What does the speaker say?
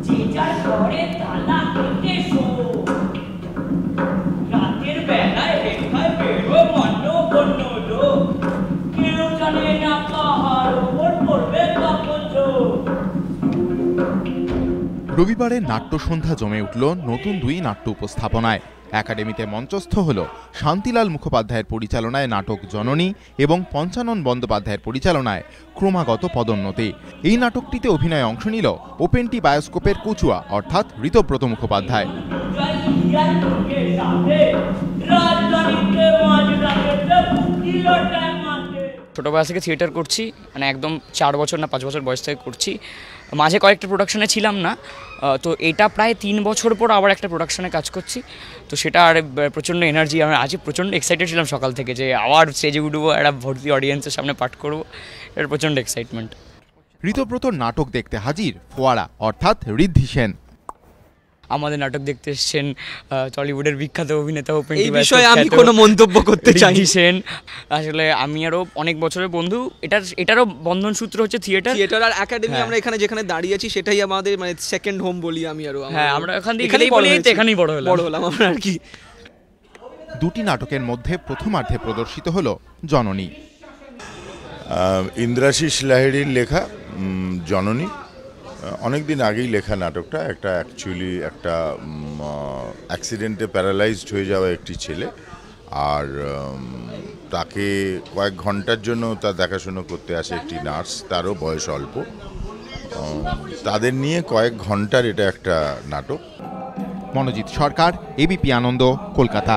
যে যার ঘরে তালা কেটে শো, রাতের বেলায় রেখায় বেরো মন্ন বন্য লোক, কেউ জানে না কাহার ওপর পড়বে কখন চোখ। রবিবারে নাট্যসন্ধ্যা জমে উঠল নতুন দুই নাট্য উপস্থাপনায়। একাডেমিতে মঞ্চস্থ হল শান্তিলাল মুখোপাধ্যায়ের পরিচালনায় নাটক জননী এবং পঞ্চানন বন্দ্যোপাধ্যায়ের পরিচালনায় ক্রমাগত পদোন্নতি। এই নাটকটিতে অভিনয়ে অংশ নিল ওপেনটি বায়োস্কোপের কচুয়া অর্থাৎ ঋতব্রত মুখোপাধ্যায়। ছোটবেলা থেকে থিয়েটার করছি, মানে একদম 4 বছর না 5 বছর বয়স থেকে করছি। মাঝে কয়েকটা প্রোডাকশনে ছিলাম না, তো এটা প্রায় 3 বছর পর আবার একটা প্রোডাকশনে কাজ করছি। তো সেটা আর প্রচণ্ড এনার্জি, আমি আজ প্রচণ্ড এক্সাইটেড ছিলাম সকাল থেকে যে আবার স্টেজে উঠবো, একটা ভর্তি অডিয়েন্সের সামনে পাঠ করবো, এটা প্রচণ্ড এক্সাইটমেন্ট। ঋতব্রতর নাটক দেখতে হাজির ফোয়ারা অর্থাৎ ঋদ্ধি সেন। আমাদের নাটক দেখতে এসেছেন টলিউডের বিখ্যাত অভিনেতা এই বিষয়ে আমি কোনো মন্তব্য করতে চাই সেন। আসলে আমি আরও অনেক বছরের বন্ধু, এটারও বন্ধন সূত্র হচ্ছে থিয়েটার আর একাডেমি। আমরা এখানে যেখানে দাঁড়িয়ে আছি সেটাই আমাদের মানে সেকেন্ড হোম বলি আমি আরও। হ্যাঁ, আমরা এখানেই বড় হলাম আমরা আর কি। দুটি নাটকের মধ্যে প্রথমার্ধে প্রদর্শিত হল জননী। ইন্দ্রাশিস লাহিড়ির লেখা জননী, অনেকদিন আগেই লেখা নাটকটা। অ্যাকচুয়ালি একটা অ্যাক্সিডেন্টে প্যারালাইজড হয়ে যাওয়া একটি ছেলে, আর তাকে কয়েক ঘন্টার জন্য তার দেখাশুনো করতে আসে একটি নার্স, তারও বয়স অল্প। তাদের নিয়ে কয়েক ঘন্টার এটা একটা নাটক। মনোজিৎ সরকার, এবিপি আনন্দ, কলকাতা।